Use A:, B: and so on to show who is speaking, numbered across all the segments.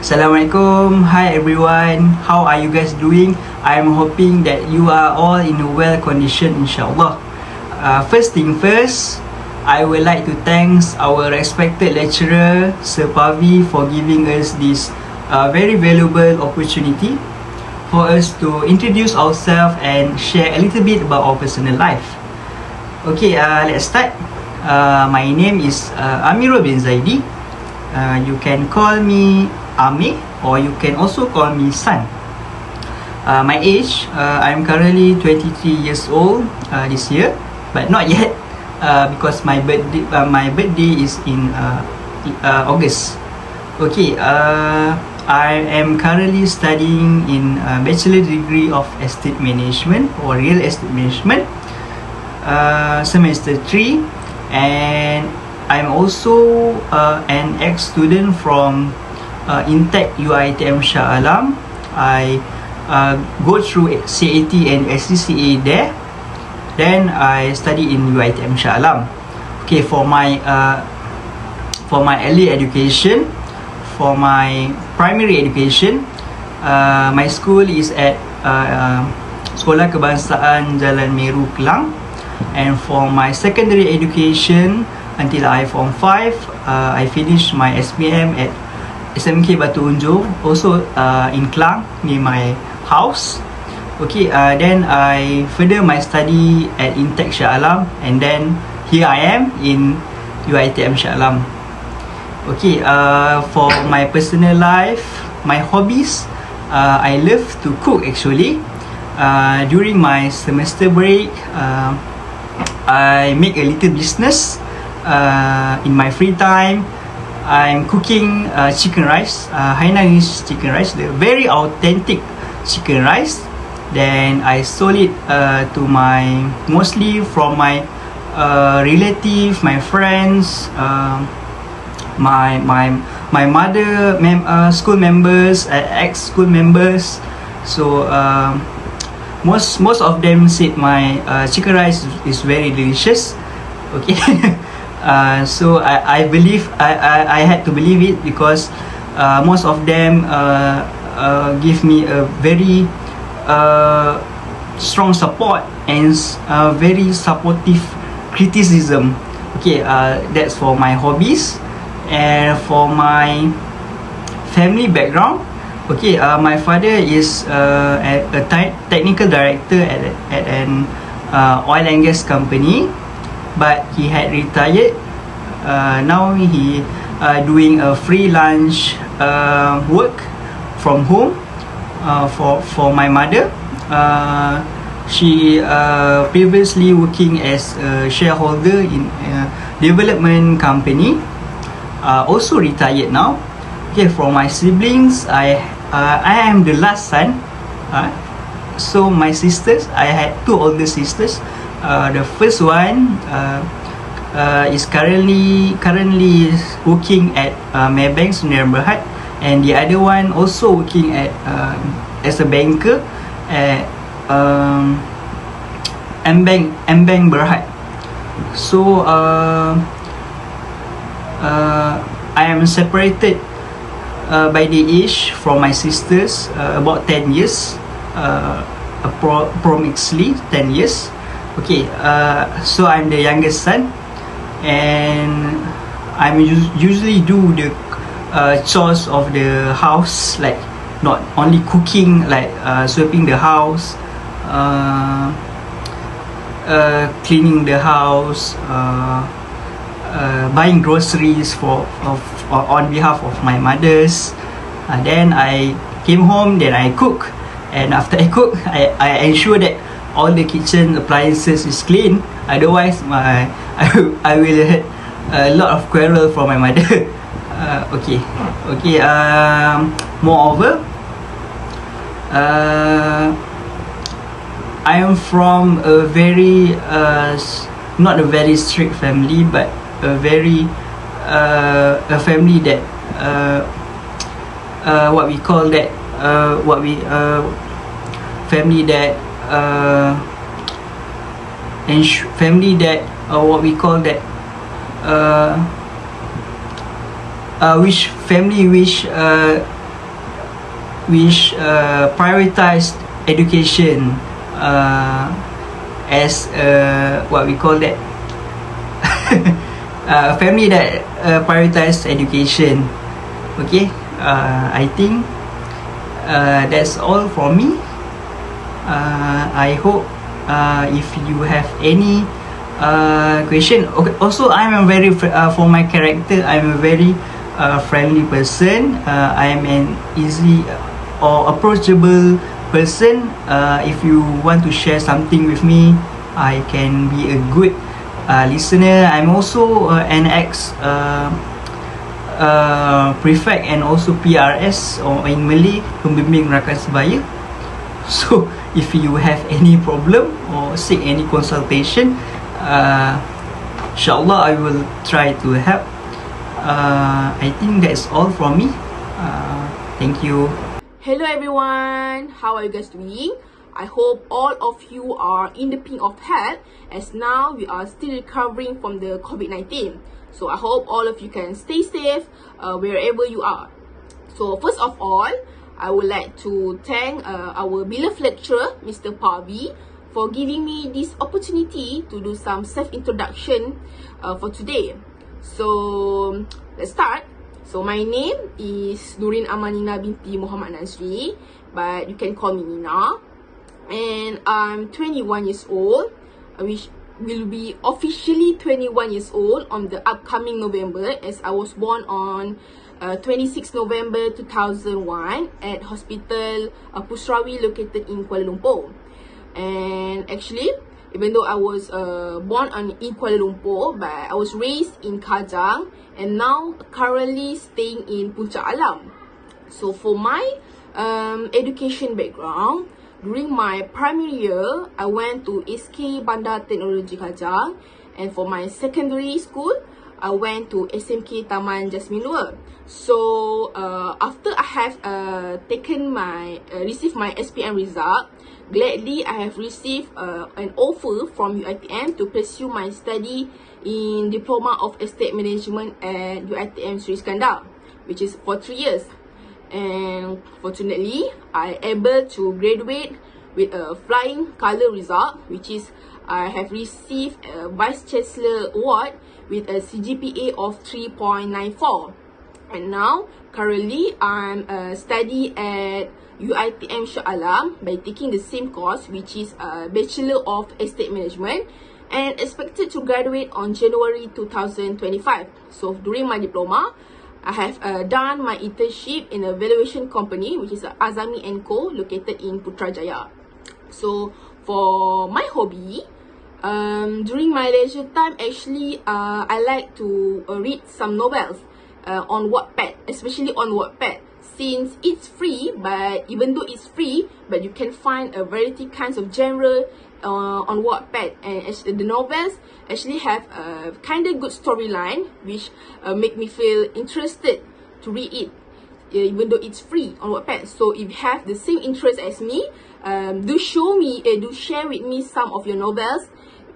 A: Assalamualaikum. Hi everyone. How are you guys doing? I'm hoping that you are all in a well condition, inshallah. First thing first, I would like to thank our respected lecturer Sir Pavi for giving us this very valuable opportunity for us to introduce ourselves and share a little bit about our personal life. Okay, let's start. My name is Amirul bin Zaidi. You can call me Ami, or you can also call me San. My age, I'm currently 23 years old this year, but not yet because my birthday is in August. Okay, I am currently studying in bachelor degree of estate management or real estate management, semester 3, and I'm also an ex-student from Intech UiTM Shah Alam. I go through CAT and SCCA there. Then I study in UiTM Shah Alam. Okay, for my early education, for my primary education, my school is at Sekolah Kebangsaan Jalan Meru, Kelang. And for my secondary education, until I form 5, I finished my SPM at SMK Batu Unjur, also in Kelang, near my house. Okay, then I further my study at Intech Shah Alam, and then here I am in UiTM Shah Alam. Okay, for my personal life, my hobbies, I love to cook actually. During my semester break, I make a little business. In my free time, I'm cooking chicken rice, Hainanese chicken rice, the very authentic chicken rice. Then I sold it to mostly from my relative, my friends, my mother, school members, ex-school members. So most of them said my chicken rice is very delicious. Okay. So I believe I had to believe it because most of them give me a very strong support and very supportive criticism. Okay, that's for my hobbies. And for my family background, okay, my father is a technical director at an oil and gas company, but he had retired. Now he doing a freelance work from home. For my mother, she previously working as a shareholder in a development company, also retired now. Okay, for my siblings, I am the last son. So my sisters, I had 2 older sisters. The first one is currently working at Maybank Sdn Bhd, and the other one also working at as a banker at Mbank Berhad. So I am separated by the age from my sisters about 10 years, approximately 10 years. Okay, so I'm the youngest son, and I usually do the chores of the house, like not only cooking, like sweeping the house, cleaning the house, buying groceries on behalf of my mothers. Then I came home, then I cook, and after I cook, I ensure that all the kitchen appliances is clean. Otherwise, I will have a lot of quarrel from my mother. Okay. Moreover, I am from a very not a very strict family, but a very a family that what we call that family that family that what we call that which family which which prioritize education as what we call that family that prioritize education. Okay, I think that's all for me. I hope if you have any question. Okay, also I'm a very for my character, I'm a very friendly person. I am an easy or approachable person. If you want to share something with me, I can be a good listener. I'm also an ex prefect and also PRS, or in Malay, pembimbing rakan sebaya. So if you have any problem or seek any consultation, inshallah I will try to help. I think that's all from me. Thank you.
B: Hello everyone, how are you guys doing? I hope all of you are in the pink of health, as now we are still recovering from the COVID-19. So I hope all of you can stay safe wherever you are. So first of all, I would like to thank our beloved lecturer, Mr. Pavi, for giving me this opportunity to do some self-introduction for today. So let's start. So my name is Nurin Amanina binti Muhammad Nazri, but you can call me Nina. And I'm 21 years old, which will be officially 21 years old on the upcoming November, as I was born on 26 November 2001 at Hospital Pusrawi located in Kuala Lumpur. And actually, even though I was born in Kuala Lumpur, but I was raised in Kajang and now currently staying in Puncak Alam. So for my education background, during my primary year, I went to SK Bandar Teknologi Kajang, and for my secondary school, I went to SMK Taman Jasmine Lua. So after I have received my SPM result, gladly I have received an offer from UiTM to pursue my study in Diploma of Estate Management at UiTM Sri Iskandar, which is for 3 years. And fortunately, I able to graduate with a flying colour result, which is I have received a Vice Chancellor Award with a CGPA of 3.94. And now, currently, I'm study at UiTM Shah Alam by taking the same course, which is Bachelor of Estate Management, and expected to graduate on January 2025. So during my diploma, I have done my internship in a valuation company, which is Azami & Co, located in Putrajaya. So for my hobby, during my leisure time, actually, I like to read some novels on Wattpad, especially on Wattpad, since it's free. But even though it's free, but you can find a variety kinds of genre on Wattpad, and actually the novels actually have a kind of good storyline, which make me feel interested to read it, even though it's free on Wattpad. So if you have the same interest as me, do share with me some of your novels,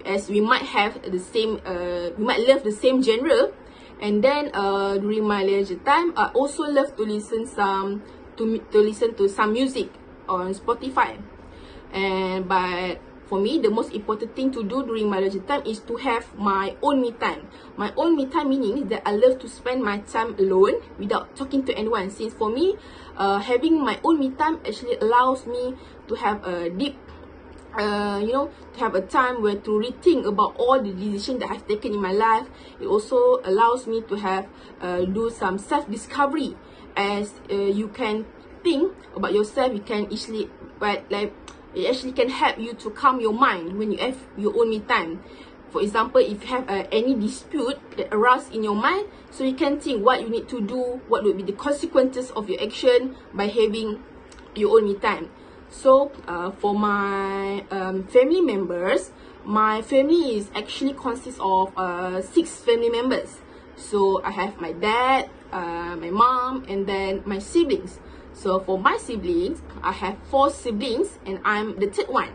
B: as we might have the same, we might love the same genre. And then during my leisure time, I also love to listen to some music on Spotify. But for me, the most important thing to do during my leisure time is to have my own me time. My own me time meaning that I love to spend my time alone without talking to anyone. Since for me, having my own me time actually allows me to have a deep, to have a time where to rethink about all the decisions that I've taken in my life. It also allows me to have do some self-discovery, as you can think about yourself. You can easily, it actually can help you to calm your mind when you have your own me time. For example, if you have any dispute that arises in your mind, so you can think what you need to do, what would be the consequences of your action by having your own me time. So for my family members, my family is actually consists of 6 family members. So I have my dad, my mom, and then my siblings. So for my siblings, I have 4 siblings and I'm the third one.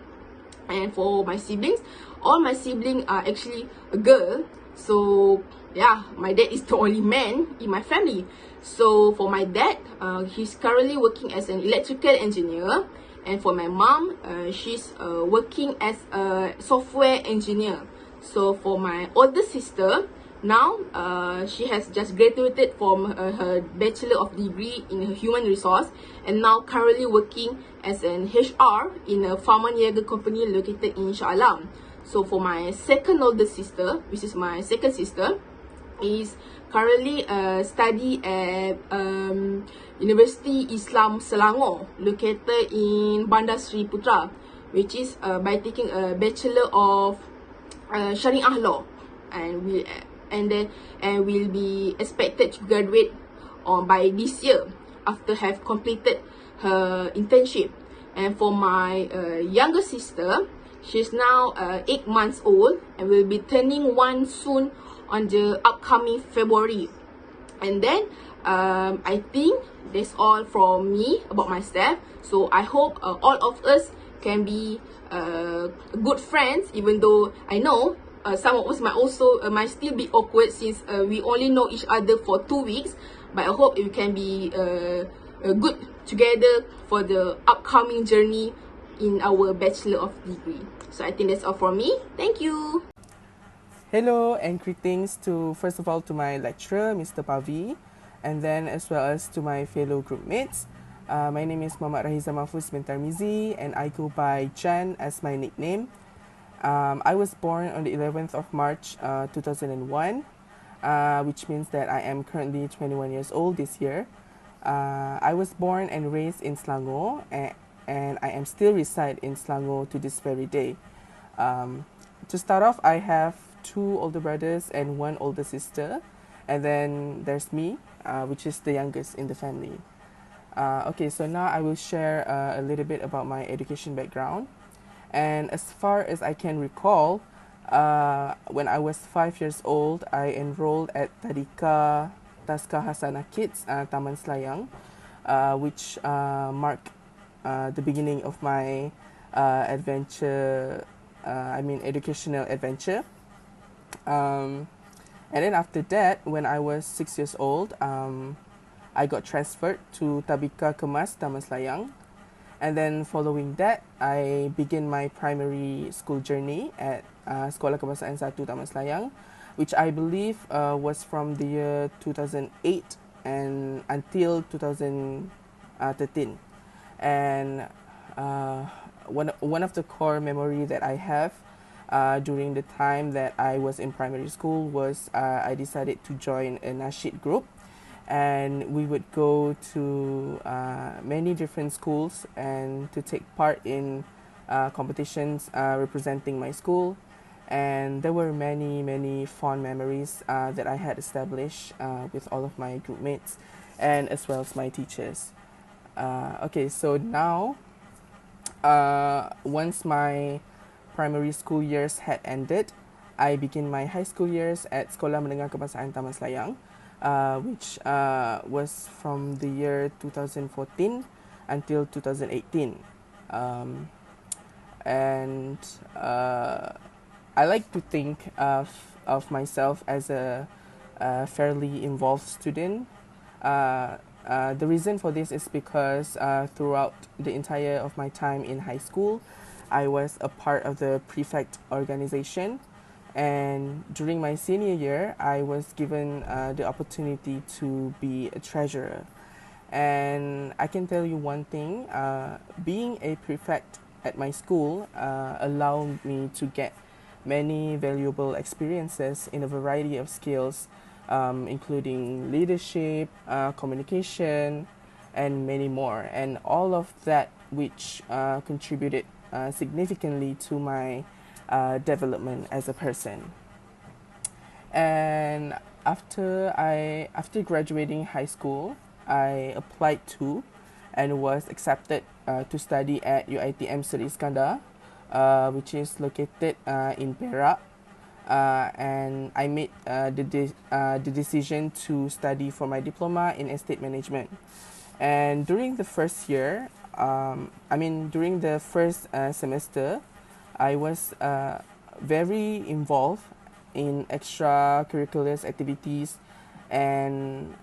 B: And for my siblings, all my siblings are actually a girl. So yeah, my dad is the only man in my family. So for my dad, he's currently working as an electrical engineer, and for my mom, she's working as a software engineer. So for my older sister, now she has just graduated from her bachelor of degree in human resource, and now currently working as an HR in a pharma niaga company located in Shah Alam. So for my second older sister, which is my second sister, is currently study at University Islam Selangor, located in Bandar Seri Putra, which is by taking a Bachelor of Syariah Law, and will be expected to graduate by this year after have completed her internship. And for my younger sister, she's now 8 months old and will be turning 1 soon on the upcoming February. And then I think that's all from me about myself. So I hope all of us can be good friends, even though I know some of us might still be awkward since we only know each other for 2 weeks. But I hope we can be good together for the upcoming journey in our Bachelor of Degree. So I think that's all from me. Thank you.
C: Hello and greetings to, first of all, to my lecturer, Mr. Pavi, and then as well as to my fellow group mates. My name is Muhammad Rahiza Mahfuz bin Tarmizi, and I go by Jan as my nickname. I was born on the 11th of March 2001, which means that I am currently 21 years old this year. I was born and raised in Selangor, and I am still reside in Selangor to this very day. To start off, I have 2 older brothers and 1 older sister, and then there's me, which is the youngest in the family. Okay, so now I will share a little bit about my education background. And as far as I can recall, when I was 5 years old, I enrolled at Tadika Taska Hasanah Kids, Taman Selayang, which marked the beginning of my educational adventure. And then after that, when I was 6 years old, I got transferred to Tabika Kemas Taman Selayang. And then following that, I began my primary school journey at Sekolah Kebangsaan 1 Taman Selayang, which I believe was from the year 2008 and until 2013. And one of the core memory that I have during the time that I was in primary school was I decided to join a nasyid group, and we would go to many different schools and to take part in competitions representing my school. And there were many fond memories that I had established with all of my group mates and as well as my teachers. Okay, so now once my primary school years had ended, I began my high school years at Sekolah Menengah Kebangsaan Taman Selayang, which was from the year 2014 until 2018. And I like to think of myself as a fairly involved student. The reason for this is because throughout the entire of my time in high school, I was a part of the prefect organization, and during my senior year, I was given the opportunity to be a treasurer. And I can tell you one thing, being a prefect at my school allowed me to get many valuable experiences in a variety of skills, including leadership, communication, and many more. And all of that which contributed significantly to my development as a person. And after graduating high school, I applied to and was accepted to study at UiTM Seri Iskandar, which is located in Perak. And I made the decision to study for my diploma in estate management. And during the first year, during the first semester, I was very involved in extracurriculars activities, and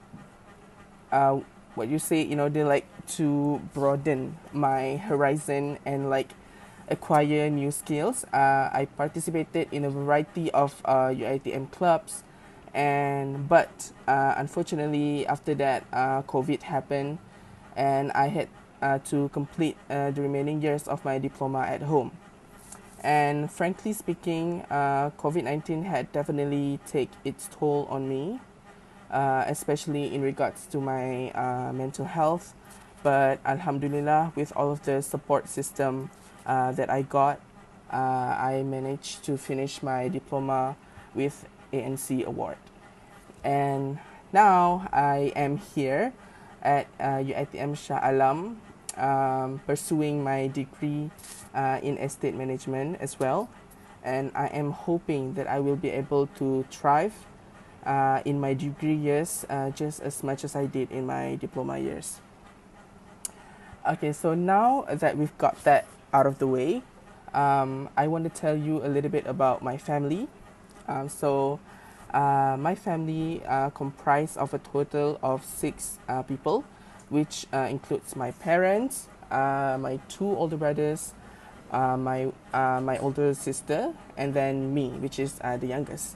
C: uh, what you say, they like to broaden my horizon and like acquire new skills. I participated in a variety of UITM clubs, and but unfortunately after that, COVID happened, and I had to complete the remaining years of my diploma at home. And frankly speaking, COVID-19 had definitely take its toll on me, especially in regards to my mental health. But Alhamdulillah, with all of the support system that I got, I managed to finish my diploma with ANC award. And now I am here at UITM Shah Alam, pursuing my degree in estate management as well. And I am hoping that I will be able to thrive in my degree years just as much as I did in my diploma years. Okay, so now that we've got that out of the way, I want to tell you a little bit about my family. My family comprised of a total of six people, which includes my parents, my two older brothers, my older sister, and then me, which is the youngest.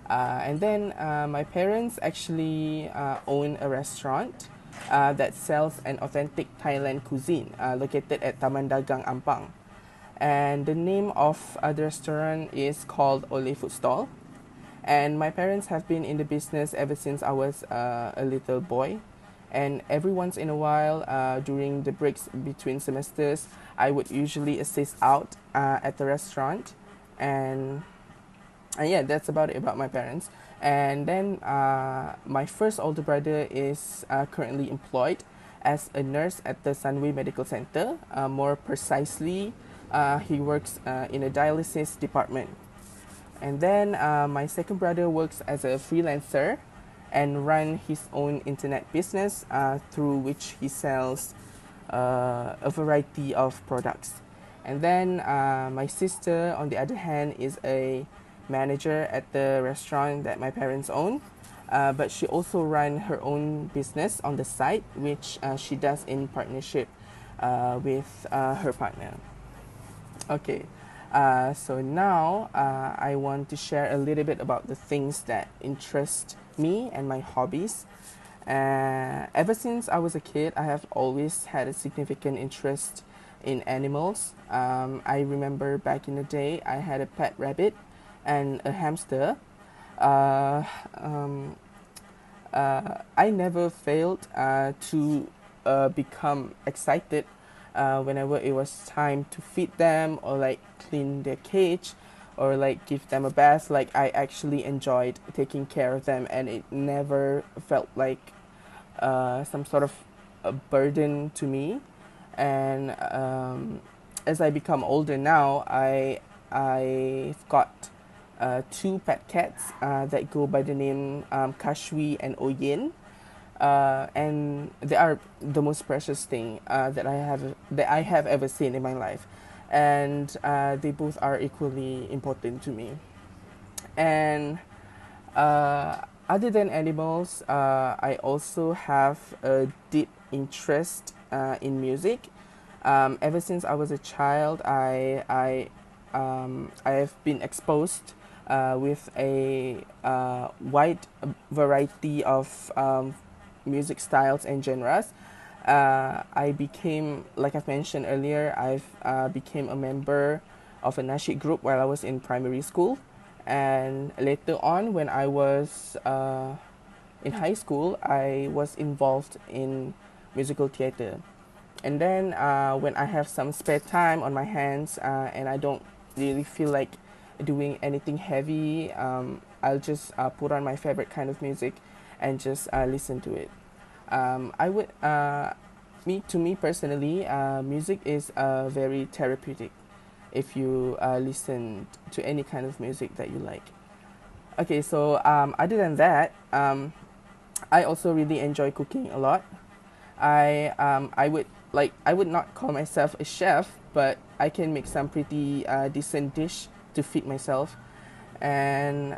C: And then my parents actually own a restaurant that sells an authentic Thailand cuisine located at Taman Dagang Ampang. And the name of the restaurant is called Ole Food Stall. And my parents have been in the business ever since I was a little boy. And every once in a while, during the breaks between semesters, I would usually assist out at the restaurant. And yeah, that's about it about my parents. And then my first older brother is currently employed as a nurse at the Sunway Medical Center. More precisely, he works in a dialysis department. And then my second brother works as a freelancer and run his own internet business through which he sells a variety of products. And then my sister, on the other hand, is a manager at the restaurant that my parents own. But she also runs her own business on the side, which she does in partnership with her partner. Okay, so now I want to share a little bit about the things that interest me and my hobbies. Ever since I was a kid, I have always had a significant interest in animals. I remember back in the day, I had a pet rabbit and a hamster. Uh, um, I never failed to become excited whenever it was time to feed them or like clean their cage or like give them a bath. Like I actually enjoyed taking care of them, and it never felt like some sort of a burden to me. And as I become older now, I've got two pet cats that go by the name Kashwi and Oyen. And they are the most precious thing that I have ever seen in my life, and they both are equally important to me. And other than animals, I also have a deep interest in music. Ever since I was a child, I have been exposed with a wide variety of music styles and genres. I became, like I've mentioned earlier, I've became a member of a nasheed group while I was in primary school, and later on when I was in high school, I was involved in musical theater. And then when I have some spare time on my hands and I don't really feel like doing anything heavy, I'll just put on my favorite kind of music and just listen to it. I would, to me personally, music is very therapeutic if you listen to any kind of music that you like. Okay, so other than that, I also really enjoy cooking a lot. I would not call myself a chef, but I can make some pretty decent dish to feed myself. And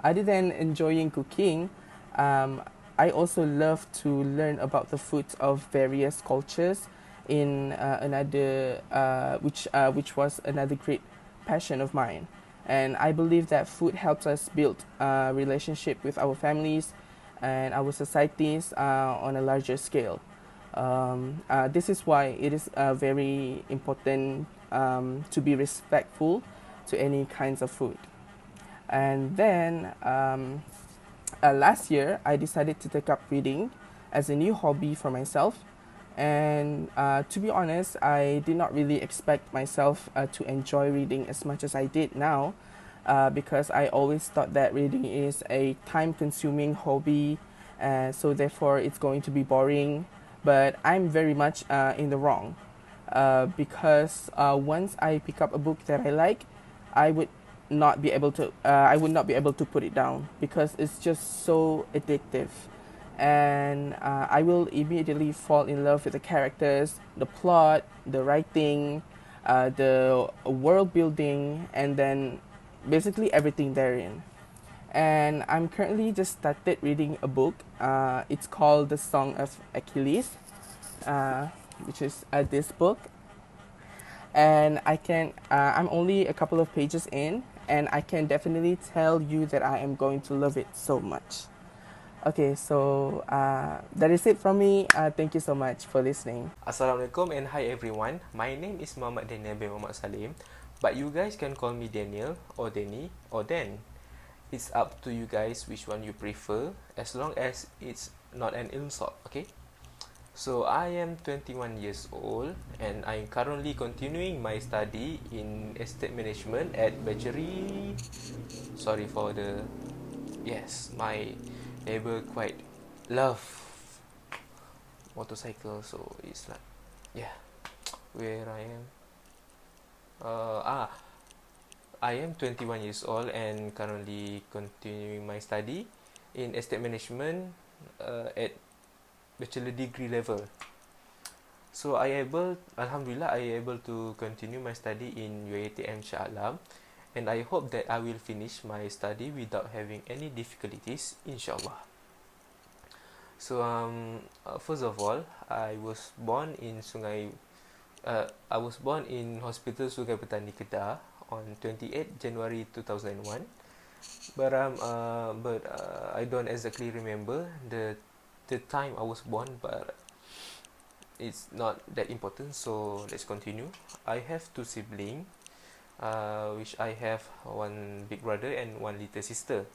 C: other than enjoying cooking, um, I also love to learn about the foods of various cultures in which was another great passion of mine. And I believe that food helps us build a relationship with our families and our societies on a larger scale. This is why it is very important to be respectful to any kinds of food. And then last year, I decided to take up reading as a new hobby for myself. And to be honest, I did not really expect myself to enjoy reading as much as I did now, because I always thought that reading is a time consuming hobby, so therefore it's going to be boring. But I'm very much in the wrong, because once I pick up a book that I like, I would I would not be able to put it down because it's just so addictive. And I will immediately fall in love with the characters, the plot, the writing, the world building, and then basically everything therein. And I'm currently just started reading a book. It's called The Song of Achilles, uh, which is this book. And I'm only a couple of pages in, and I can definitely tell you that I am going to love it so much. Okay, so that is it from me. Thank you so much for listening.
D: Assalamualaikum and hi everyone. My name is Muhammad Daniel bin Muhammad Salim, but you guys can call me Daniel or Danny or Dan. It's up to you guys which one you prefer, as long as it's not an insult, okay? So I am 21 years old and I'm currently continuing my study in estate management at Batchery. Sorry for the... Yes, my neighbor quite love motorcycle, so it's like, yeah, where I am. I am 21 years old and currently continuing my study in estate management at bachelor degree level. So Alhamdulillah, I able to continue my study in UiTM Shah Alam, and I hope that I will finish my study without having any difficulties, inshallah. So first of all, I was born in Hospital Sungai Petani Kedah on 28 January 2001. But I don't exactly remember the time I was born, but it's not that important, so let's continue. I have two siblings, which I have one big brother and one little sister.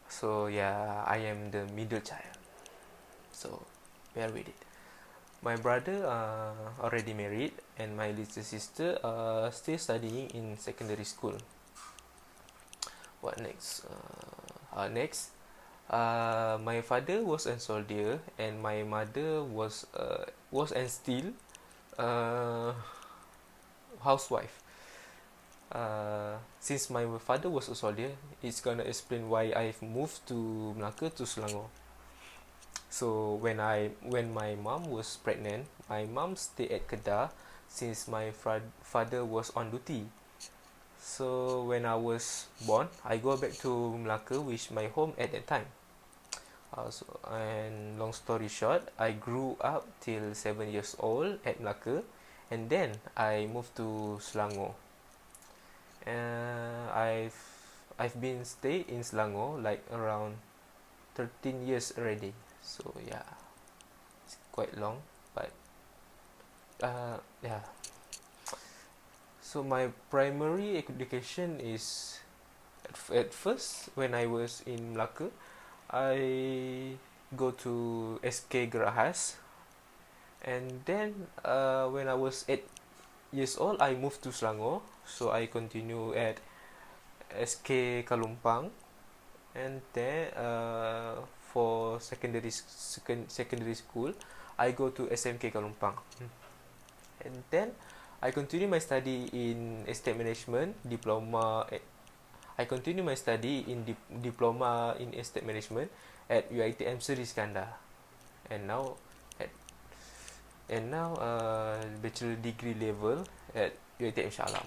D: So yeah, I am the middle child, so bear with it. My brother already married, and my little sister still studying in secondary school. What next? Next, my father was a soldier, and my mother was and still housewife. Since my father was a soldier, it's gonna explain why I've moved to Melaka to Selangor. So when my mom was pregnant, my mom stayed at Kedah since my father was on duty. So when I was born, I go back to Melaka, which my home at that time. And long story short, I grew up till 7 years old at Melaka, and then I moved to Selangor. I've been staying in Selangor like around 13 years already. So yeah, it's quite long, but yeah. So my primary education is at first when I was in Melaka, I go to SK Gerahas, and then when I was 8 years old, I moved to Selangor, so I continue at SK Kalumpang, and then for secondary school, I go to SMK Kalumpang, and then I continue my study in estate management diploma. I continue my study in diploma in estate management at UiTM Sri Iskandar, and now bachelor degree level at UiTM Shah Alam.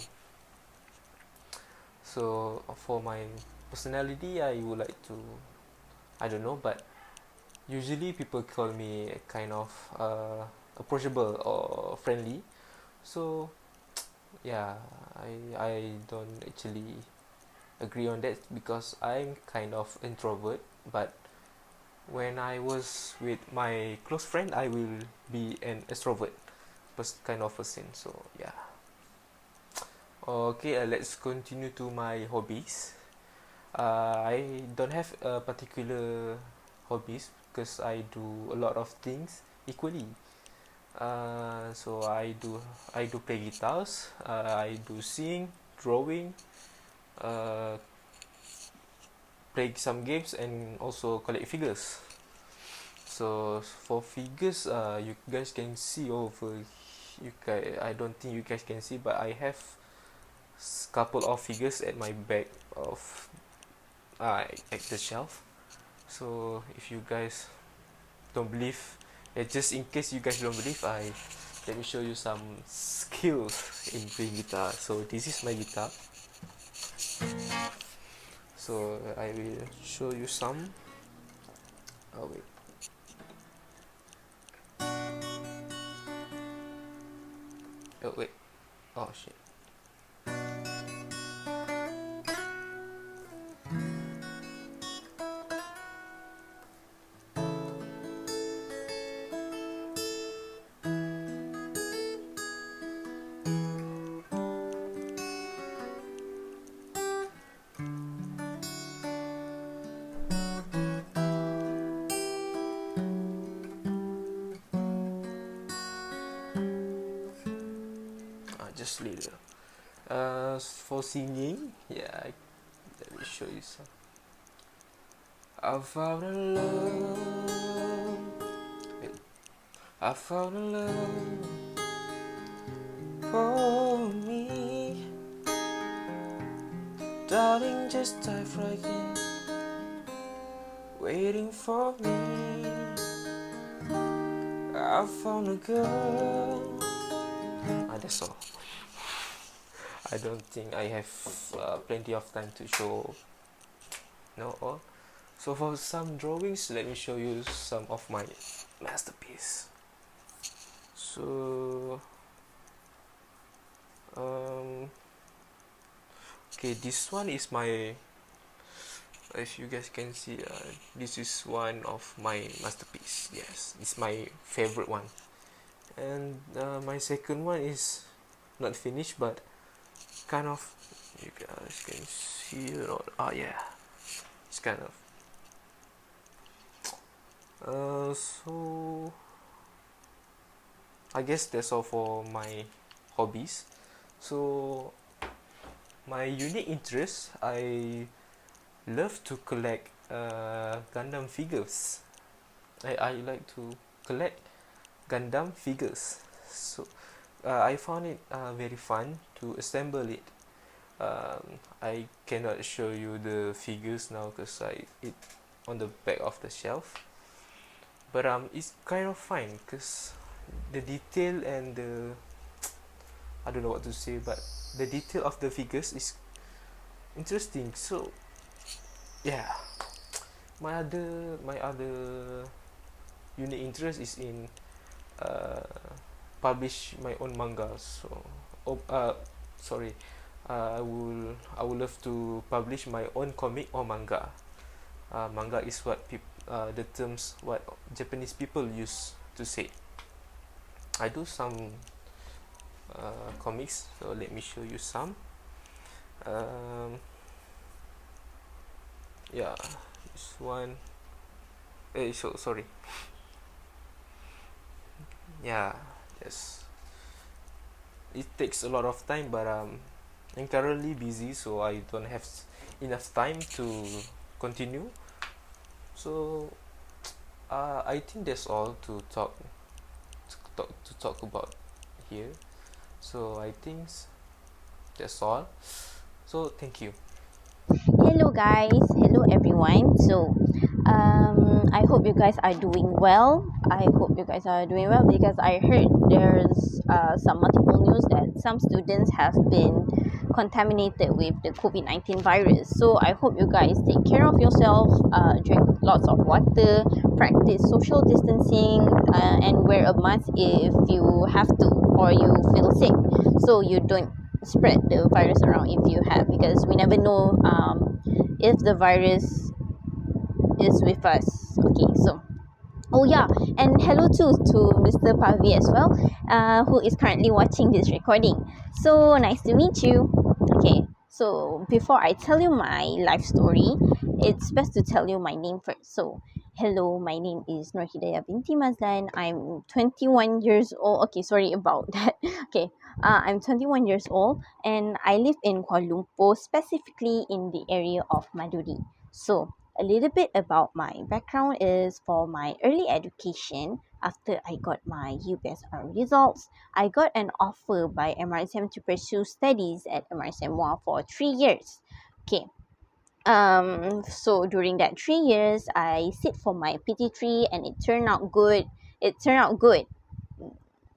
D: So for my personality, I would like to, I don't know, but usually people call me kind of approachable or friendly. So yeah, I don't actually agree on that because I'm kind of introvert. But when I was with my close friend, I will be an extrovert kind of person. So yeah. Okay, let's continue to my hobbies. I don't have a particular hobbies because I do a lot of things equally. So I do play guitars. I do sing, drawing, uh, play some games, and also collect figures. So for figures, you guys can see over. I don't think you guys can see, but I have couple of figures at my back of at the shelf. So if you guys don't believe, just in case you guys don't believe, let me show you some skills in playing guitar. So this is my guitar. So I will show you some. Oh wait. Oh wait. Oh shit. Just later. For singing, yeah, let me show you some. I found a love. Wait. I found a love for me, darling. Just dive right in, waiting for me. I found a girl. That's all. I don't think I have plenty of time to show all. So for some drawings, let me show you some of my masterpiece. So okay, this one is my, if you guys can see, this is one of my masterpiece. Yes, it's my favorite one. And my second one is not finished, but kind of, you guys can see it or yeah, it's kind of so I guess that's all for my hobbies. So my unique interest, I love to collect Gundam figures. I like to collect Gundam figures. So I found it very fun to assemble it. I cannot show you the figures now because it on the back of the shelf. But it's kind of fun because the detail and the, I don't know what to say, but the detail of the figures is interesting. So yeah, my other unique interest is in publish my own manga. So I would love to publish my own comic or manga. Manga is what the terms what Japanese people use to say. I do some comics, so let me show you some. Yeah, this one. Sorry. Yeah, yes. It takes a lot of time, but I'm currently busy, so I don't have enough time to continue. So I think that's all to talk about here. So I think that's all. So thank you.
E: Hello guys, hello everyone. So I hope you guys are doing well. Because I heard there's some multiple news that some students have been contaminated with the COVID-19 virus. So I hope you guys take care of yourself, drink lots of water, practice social distancing, and wear a mask if you have to or you feel sick, so you don't spread the virus around if you have, because we never know if the virus is with us. Okay, so oh yeah, and hello to Mr. Pavi as well, who is currently watching this recording. So nice to meet you. Okay, so before I tell you my life story, it's best to tell you my name first. So hello, my name is Nur Hidayah binti Mazlan. I'm 21 years old. Okay, sorry about that. Okay, I'm 21 years old and I live in Kuala Lumpur, specifically in the area of Maduri. So a little bit about my background is for my early education. After I got my UPSR results, I got an offer by MRSM to pursue studies at MRSM for 3 years. Okay. So during that 3 years, I sit for my PT3 and it turned out good.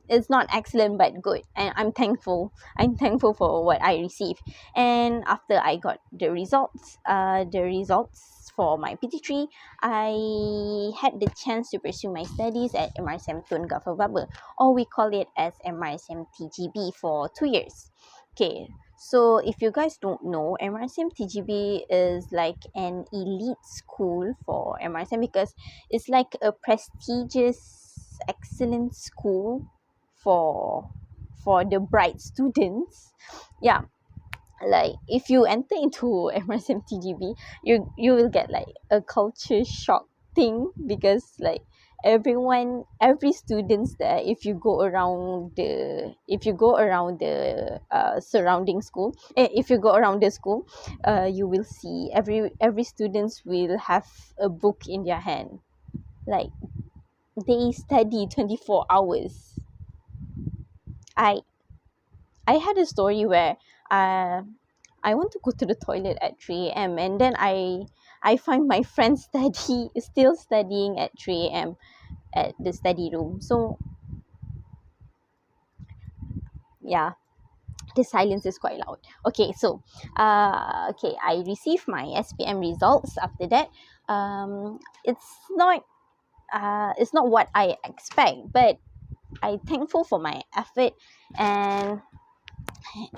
E: It's not excellent but good, and I'm thankful for what I received. And after I got the results for my PT3, I had the chance to pursue my studies at MRSM Tun Gaffer, or we call it as MRSM TGB, for 2 years. Okay, so if you guys don't know, MRSM TGB is like an elite school for MRSM because it's like a prestigious excellent school for the bright students. Yeah, like if you enter into MRSM TGB, you will get like a culture shock thing, because like every students there, if you go around the surrounding school, if you go around the school, you will see every students will have a book in their hand. Like they study 24 hours. I had a story where I want to go to the toilet at 3 a.m. and then I find my friend still studying at 3 a.m. at the study room. So yeah, the silence is quite loud. Okay, so okay, I received my SPM results. After that, it's not what I expect, but I'm thankful for my effort, and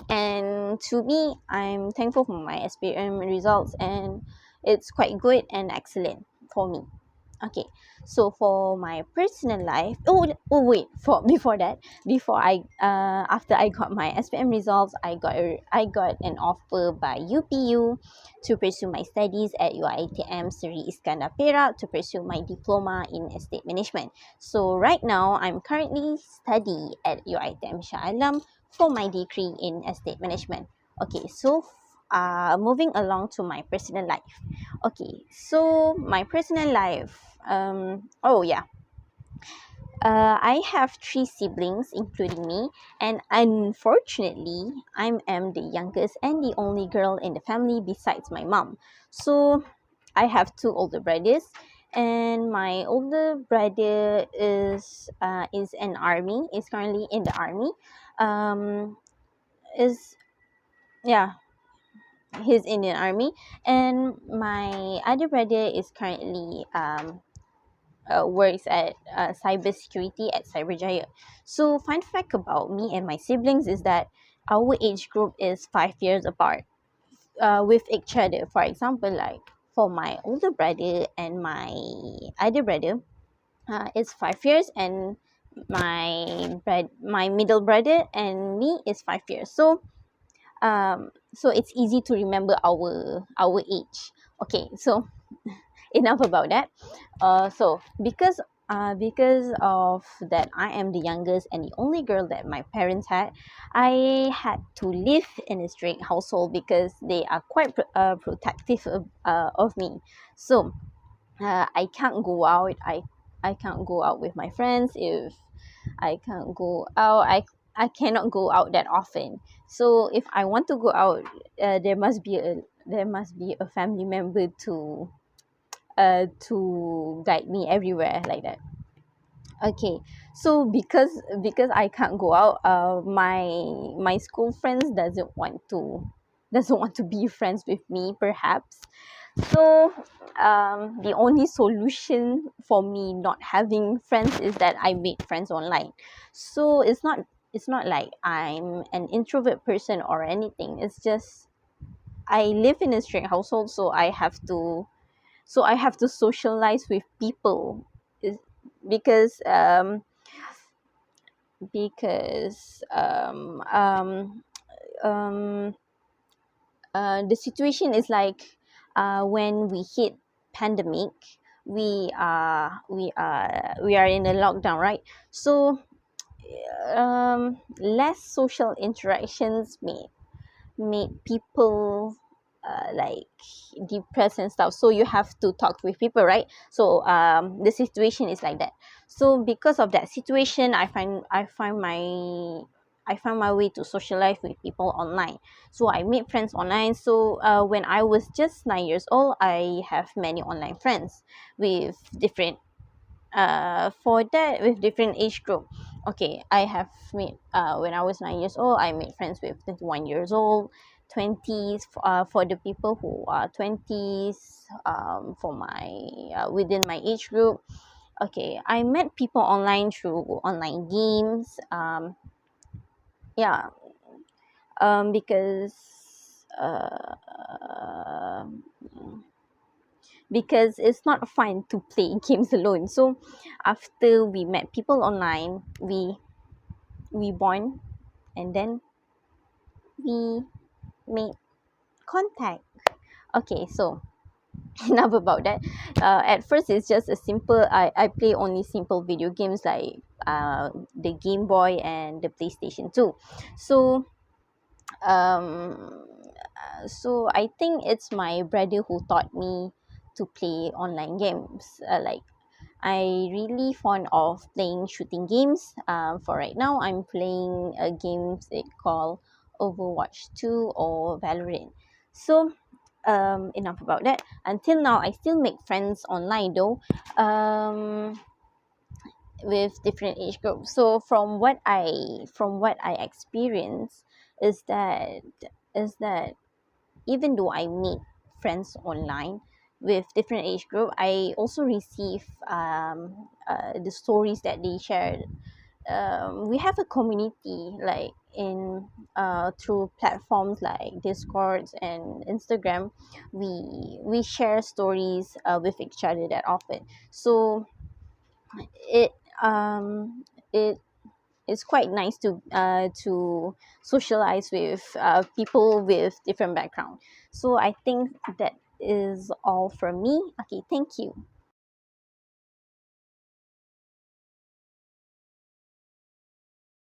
E: to me, I'm thankful for my SPM results, and it's quite good and excellent for me. Okay, so for my personal life, wait, after I got my SPM results, I got an offer by UPU to pursue my studies at UiTM Seri Iskandar Perak to pursue my diploma in estate management. So right now, I'm currently study at UiTM Shah Alam for my degree in estate management. Okay, so moving along to my personal life. Okay, so my personal life. I have 3 siblings, including me, and unfortunately, I am the youngest and the only girl in the family besides my mom. So I have 2 older brothers, and my older brother is currently in the army. Is yeah, he's in the army, and my other brother is currently works at cybersecurity at Cyberjaya. So fun fact about me and my siblings is that our age group is 5 years apart with each other. For example, like for my older brother and my other brother, it's 5 years, and my middle brother and me is 5 years. So it's easy to remember our age. Okay, so enough about that. So because of that, I am the youngest and the only girl that my parents had. I had to live in a strict household because they are quite protective of me. So I can't go out. I can't go out with my friends. If I can't go out, I cannot go out that often. So if I want to go out, there must be a family member to guide me everywhere, like that. Okay, so because I can't go out, my school friends doesn't want to be friends with me, perhaps. So the only solution for me not having friends is that I made friends online. So it's not like I'm an introvert person or anything. It's just I live in a strict household, so I have to socialize with people. Is because because um, the situation is like when we hit pandemic, we are in a lockdown, right? So less social interactions made people like depressed and stuff, so you have to talk with people, right? So the situation is like that. So because of that situation, I find my way to socialize with people online. So I made friends online. So when I was just 9 years old, I have many online friends with different for that, with different age group. Okay, I have made when I was 9 years old, I made friends with 21 years old, 20s, for the people who are 20s, for my within my age group. Okay, I met people online through online games. Yeah, because uh, because it's not fun to play games alone. So after we met people online, we bond, and then we made contact. Okay, so enough about that. At first, it's just a simple. I play only simple video games like the Game Boy and the PlayStation 2. So um so I think it's my brother who taught me to play online games. Like I really fond of playing shooting games. For right now, I'm playing a game called Overwatch 2 or Valorant. So enough about that. Until now, I still make friends online though, with different age groups. So from what I experience is that even though I meet friends online with different age group, I also receive the stories that they share. We have a community like in through platforms like Discord and Instagram. We share stories with each other that often. So it it it's quite nice to socialize with people with different background. So I think that is all from me. Okay, thank you.